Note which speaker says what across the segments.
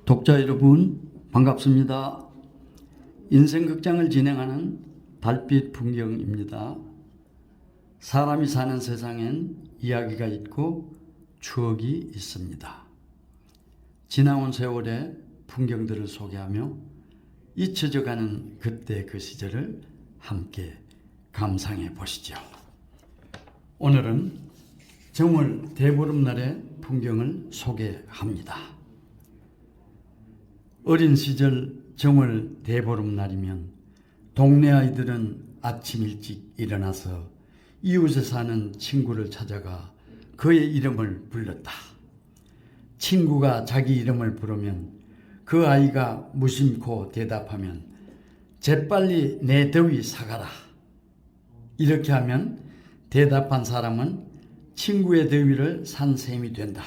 Speaker 1: 독자 여러분 반갑습니다. 인생극장을 진행하는 달빛 풍경입니다. 사람이 사는 세상엔 이야기가 있고 추억이 있습니다. 지나온 세월의 풍경들을 소개하며 잊혀져가는 그때 그 시절을 함께 감상해 보시죠. 오늘은 정월 대보름날의 풍경을 소개합니다. 어린 시절 정월 대보름날이면 동네 아이들은 아침 일찍 일어나서 이웃에 사는 친구를 찾아가 그의 이름을 불렀다. 친구가 자기 이름을 부르면 그 아이가 무심코 대답하면 재빨리 내 더위 사가라. 이렇게 하면 대답한 사람은 친구의 더위를 산 셈이 된다.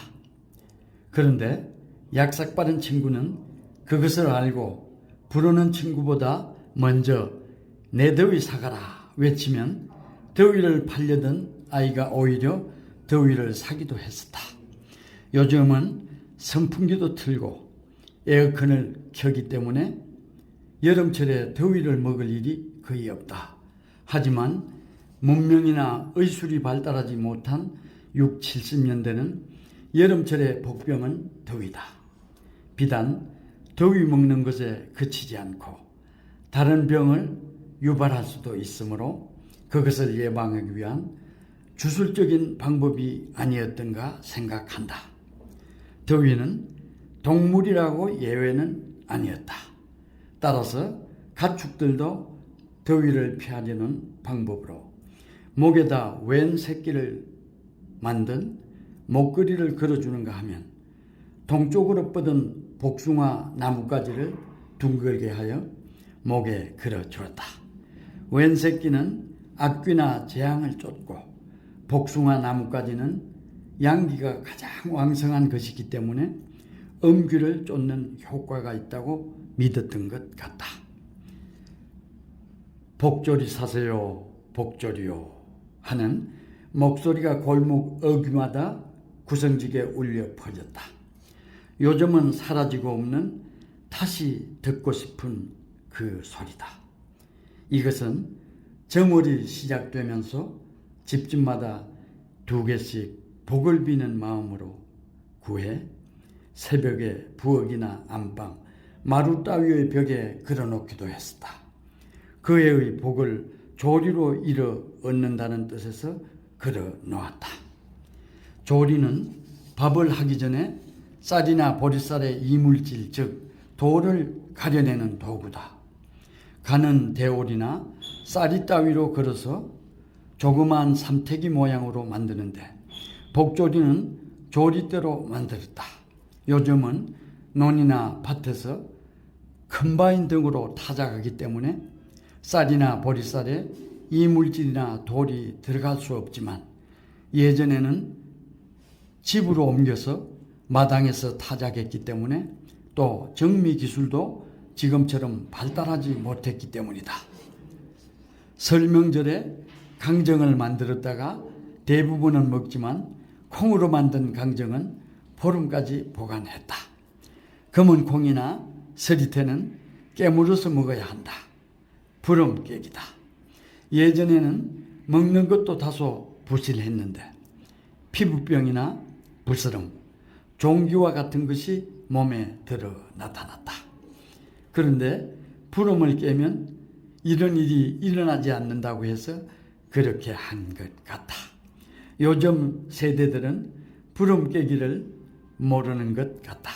Speaker 1: 그런데 약삭빠른 친구는 그것을 알고 부르는 친구보다 먼저 내 더위 사가라 외치면 더위를 팔려던 아이가 오히려 더위를 사기도 했었다. 요즘은 선풍기도 틀고 에어컨을 켜기 때문에 여름철에 더위를 먹을 일이 거의 없다. 하지만 문명이나 의술이 발달하지 못한 6, 70년대는 여름철의 복병은 더위다. 비단 더위 먹는 것에 그치지 않고 다른 병을 유발할 수도 있으므로 그것을 예방하기 위한 주술적인 방법이 아니었던가 생각한다. 더위는 동물이라고 예외는 아니었다. 따라서 가축들도 더위를 피하려는 방법으로 목에다 웬 새끼를 만든 목걸이를 걸어주는가 하면 동쪽으로 뻗은 복숭아 나뭇가지를 둥글게 하여 목에 걸어주었다. 웬 새끼는 악귀나 재앙을 쫓고 복숭아 나뭇가지는 양기가 가장 왕성한 것이기 때문에 음귀를 쫓는 효과가 있다고 믿었던 것 같다. 복조리 사세요, 복조리요 하는 목소리가 골목 어귀마다 구성지게 울려 퍼졌다. 요즘은 사라지고 없는 다시 듣고 싶은 그 소리다. 이것은 정월이 시작되면서 집집마다 2개씩 복을 비는 마음으로 구해 새벽에 부엌이나 안방, 마루 따위의 벽에 걸어놓기도 했었다. 그 해의 복을 조리로 이뤄 얻는다는 뜻에서 걸어 놓았다. 조리는 밥을 하기 전에 쌀이나 보리쌀의 이물질, 즉 돌을 가려내는 도구다. 가는 대올이나 쌀이 따위로 걸어서 조그마한 삼태기 모양으로 만드는데 복조리는 조리대로 만들었다. 요즘은 논이나 밭에서 컴바인 등으로 타작하기 때문에 쌀이나 보리쌀에 이물질이나 돌이 들어갈 수 없지만 예전에는 집으로 옮겨서 마당에서 타작했기 때문에 또 정미 기술도 지금처럼 발달하지 못했기 때문이다. 설명절에 강정을 만들었다가 대부분은 먹지만 콩으로 만든 강정은 보름까지 보관했다. 검은 콩이나 서리태는 깨물어서 먹어야 한다. 부름 깨기다. 예전에는 먹는 것도 다소 부실했는데 피부병이나 부스럼, 종기와 같은 것이 몸에 들어 나타났다. 그런데 부름을 깨면 이런 일이 일어나지 않는다고 해서 그렇게 한 것 같다. 요즘 세대들은 부름 깨기를 모르는 것 같다.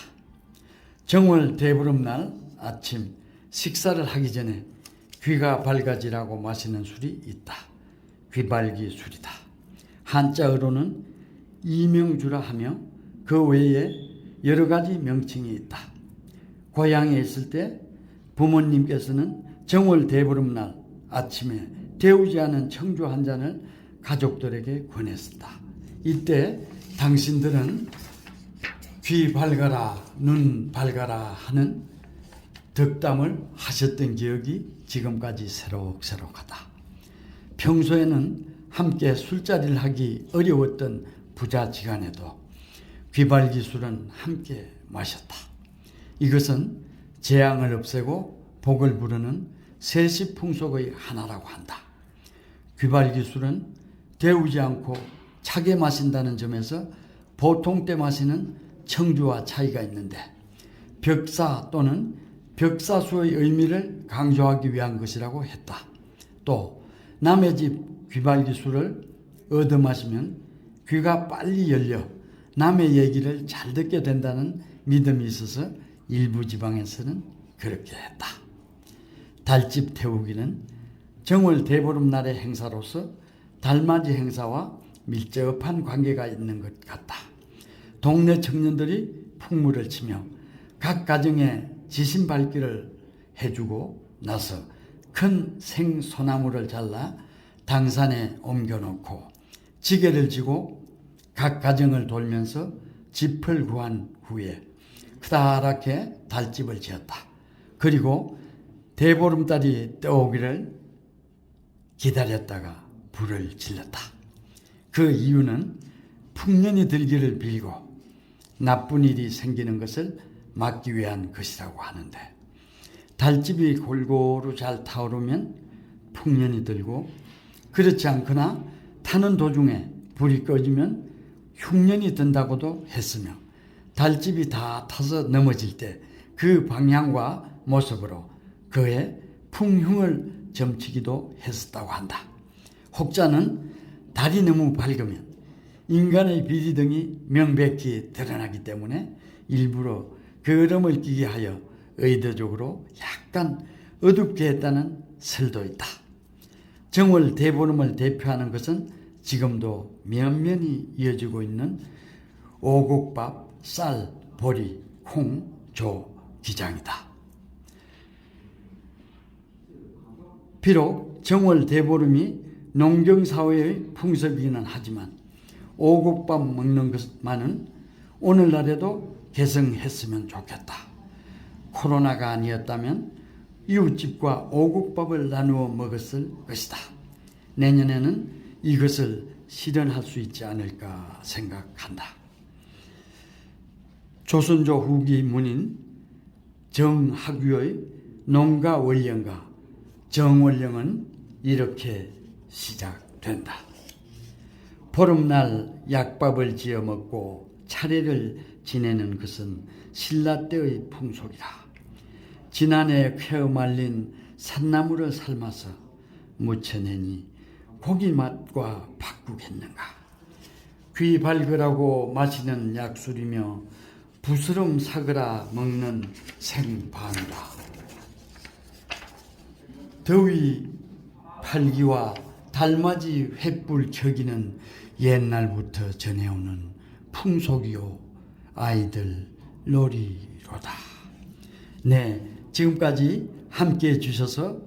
Speaker 1: 정월 대보름날 아침 식사를 하기 전에 귀가 밝아지라고 마시는 술이 있다. 귀발기 술이다. 한자어로는 이명주라 하며 그 외에 여러 가지 명칭이 있다. 고향에 있을 때 부모님께서는 정월 대보름날 아침에 데우지 않은 청주 한 잔을 가족들에게 권했었다. 이때 당신들은 귀 밝아라, 눈 밝아라 하는 덕담을 하셨던 기억이 지금까지 새록새록하다. 평소에는 함께 술자리를 하기 어려웠던 부자지간에도 귀발기 술은 함께 마셨다. 이것은 재앙을 없애고 복을 부르는 세시 풍속의 하나라고 한다. 귀발 기술은 데우지 않고 차게 마신다는 점에서 보통 때 마시는 청주와 차이가 있는데 벽사 또는 벽사수의 의미를 강조하기 위한 것이라고 했다. 또 남의 집 귀발 기술을 얻어 마시면 귀가 빨리 열려 남의 얘기를 잘 듣게 된다는 믿음이 있어서 일부 지방에서는 그렇게 했다. 달집 태우기는 정월 대보름날의 행사로서 달맞이 행사와 밀접한 관계가 있는 것 같다. 동네 청년들이 풍물을 치며 각 가정에 지신밟기를 해주고 나서 큰 생소나무를 잘라 당산에 옮겨놓고 지게를 지고 각 가정을 돌면서 짚을 구한 후에 크다랗게 달집을 지었다. 그리고 대보름달이 떠오기를 기다렸다가 불을 질렀다. 그 이유는 풍년이 들기를 빌고 나쁜 일이 생기는 것을 막기 위한 것이라고 하는데 달집이 골고루 잘 타오르면 풍년이 들고 그렇지 않거나 타는 도중에 불이 꺼지면 흉년이 든다고도 했으며 달집이 다 타서 넘어질 때 그 방향과 모습으로 그의 풍흉을 점치기도 했었다고 한다. 혹자는 달이 너무 밝으면 인간의 비리 등이 명백히 드러나기 때문에 일부러 그름을 끼게 하여 의도적으로 약간 어둡게 했다는 설도 있다. 정월 대보름을 대표하는 것은 지금도 면면이 이어지고 있는 오곡밥, 쌀, 보리, 콩, 조, 기장이다. 비록 정월 대보름이 농경사회의 풍습이기는 하지만 오곡밥 먹는 것만은 오늘날에도 개성했으면 좋겠다. 코로나가 아니었다면 이웃집과 오곡밥을 나누어 먹었을 것이다. 내년에는 이것을 실현할 수 있지 않을까 생각한다. 조선조 후기 문인 정학위의 농가원령과 정원령은 이렇게 시작된다. 보름날 약밥을 지어 먹고 차례를 지내는 것은 신라 때의 풍속이다. 지난해 캐어 말린 산나물을 삶아서 무쳐내니 고기 맛과 바꾸겠는가. 귀 밝으라고 마시는 약술이며 부스럼 사그라 먹는 생방이다. 더위 팔기와 달맞이 횃불 켜기는 옛날부터 전해오는 풍속이요 아이들 놀이로다. 네, 지금까지 함께해 주셔서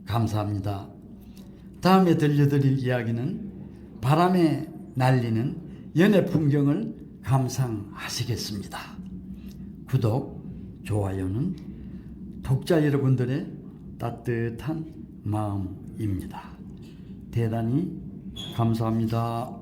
Speaker 1: 감사합니다. 다음에 들려드릴 이야기는 바람에 날리는 연애 풍경을 감상하시겠습니다. 구독, 좋아요는 독자 여러분들의 따뜻한 마음입니다. 대단히 감사합니다.